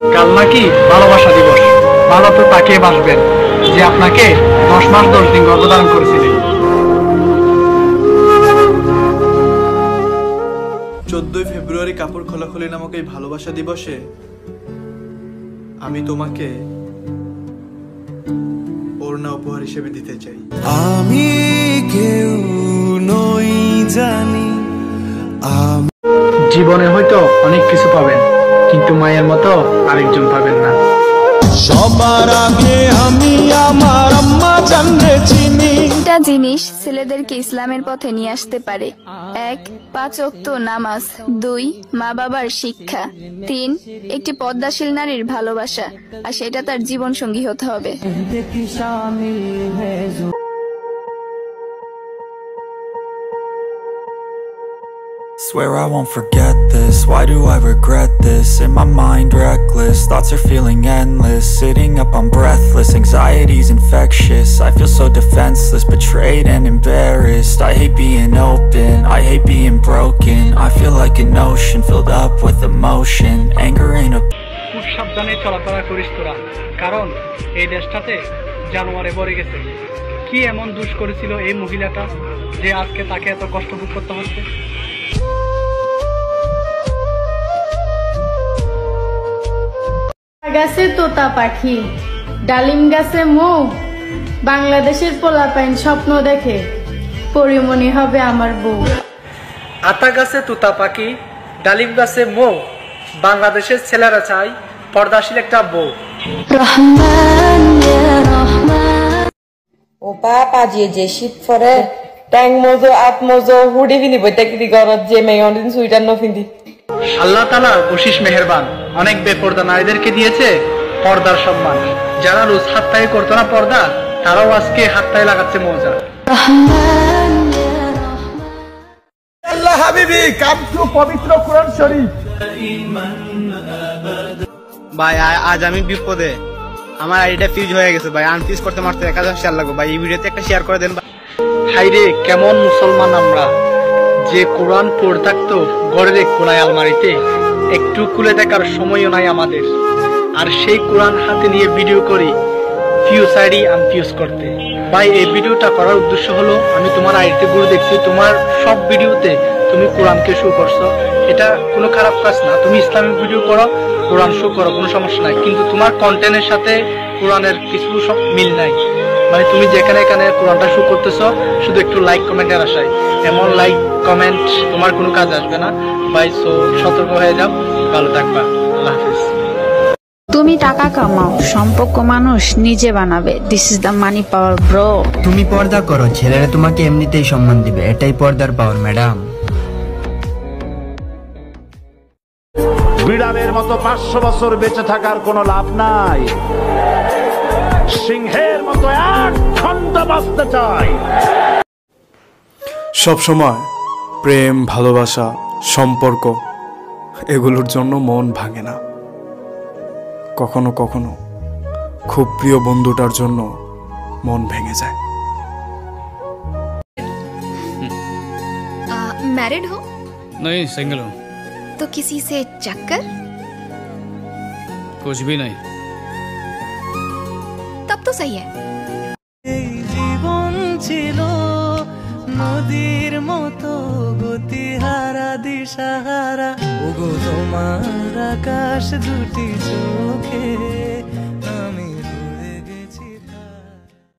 কাল নাকি ভালোবাসা দিবস। ভালো তো তাকে বাসবেন যে আপনাকে 10 মাস 10 দিন গর্ভধারণ করেছিলেন। 14 ফেব্রুয়ারি কাপড় খোলাখুলি নামক এই ভালোবাসা দিবসে আমি তোমাকে ওড়না উপহার হিসেবে দিতে চাই। আমি কেউ নই জানি। জীবনে হয়তো অনেক কিছু পাবেন, কিন্তু মায়ের মতো আরেকজন পাবেন না। সবার আগে আমি আমার আম্মা জানতে চিনি। একটা জিনিস ছেলেদেরকে ইসলামের পথে নিয়ে আসতে পারে: 1. 5 ওয়াক্ত নামাজ, 2. মা বাবার শিক্ষা, 3. একটি পর্দাশীল নারীর ভালোবাসা, আর সেটা তার জীবন সঙ্গী হতে হবে। Swear I won't forget this, why do I regret this? In my mind reckless, thoughts are feeling endless. Sitting up I'm breathless, anxiety's infectious. I feel so defenseless, betrayed and embarrassed. I hate being open, I hate being broken. I feel like an ocean filled up with emotion. Anger ain't a... খুব সাবধানে চলাফেরা করিস তোরা, কারণ এই দেশটাতে জানোয়ারে ভরে গেছে। কি এমন দোষ করেছিল এই মহিলাটা যে আজকে তাকে এত কষ্ট ভোগ করতে হচ্ছে? গাছে তোতা পাখি, ডালিম গাছে মৌ, বাংলাদেশের পোলাপাইন স্বপ্ন দেখে পরিমণি হবে আমার বউ। আতা গাছে তোতা পাখি, ডালিম গাছে মৌ, বাংলাদেশের ছেলেরা চাই পর্দাশীল একটা বউ। ও পাপা যে শীত পরে ট্যাং মজো আত মজো হুডি ফিনি বইটা কি গরত যে মেয়ন সুইটার ন ফিন্দি। আল্লাহ তাআলা বশিস মেহেরবান, অনেক বেপর্দা নারীদেরকে দিয়েছে পর্দার সম্মান। যারা রোজ হাতটাই করতো না পর্দা, তারাও আজকে হাতটাই লাগাচ্ছে মজা। আল্লাহ হাবিবি কাম টু পবিত্র কোরআন শরীফ। ভাই আজ আমি বিপদে, আমার আইডিটা ফিউজ হয়ে গেছে ভাই। আনফিউজ করতে মাত্র 1000 শেয়ার লাগবে ভাই। এই ভিডিওতে একটা শেয়ার করে দেন ভাই। হাইরে কেমন মুসলমান আমরা, যে কোরআন পড়ে থাকতো ঘরের এক কোনায় আলমারিতে, একটু খুলে দেখার সময়ও নাই আমাদের। আর সেই কোরআন হাতে নিয়ে ভিডিও করি ফিউজ আইডি আনফিউজ করতে। ভাই এই ভিডিওটা করার উদ্দেশ্য হলো, আমি তোমার আইডিতে ঘুরে দেখছি, তোমার সব ভিডিওতে তুমি কোরআনকে শো করছো। এটা কোনো খারাপ কাজ না, তুমি ইসলামিক ভিডিও করো, কোরআন শো করো, কোনো সমস্যা নাই। কিন্তু তোমার কন্টেন্টের সাথে কোরআনের কিছু সব মিল নাই। মানে তুমি যেখানে এখানে কোরআনটা শো করতেছো শুধু একটু লাইক কমেন্টের আশায়, এমন লাইক কমেন্ট তোমার কোনো কাজ আসবে না ভাই। সো সতর্ক হয়ে যাও, ভালো থাকবা, আল্লাহ হাফেজ। তুমি টাকা কামাও, সম্পর্ক মানুষ নিজে বানাবে। This is the money power bro. তুমি পর্দা করো, ছেলেরা তোমাকে এমনিতেই সম্মান দিবে, এটাই পর্দার পাওয়ার ম্যাডাম। বিড়ালের মতো 500 বছর বেঁচে থাকার কোনো লাভ নাই, সিংহের মতো এক খন্ড বাঁচতে চাই। সবসময় প্রেম, ভালোবাসা, সম্পর্ক এগুলোর জন্য মন ভাঙে না। কখনো কখনো খুব প্রিয় বন্ধুটার জন্য মন ভেঙে যায়। मैरिड हो? नहीं, सिंगल हूँ। तो किसी से चक्कर? कुछ भी नहीं। तब तो सही है। জীবন ছিল নদীর মতো গতিহারা দিশাহারা, ওগো তোমার আকাশ দুটি চোখ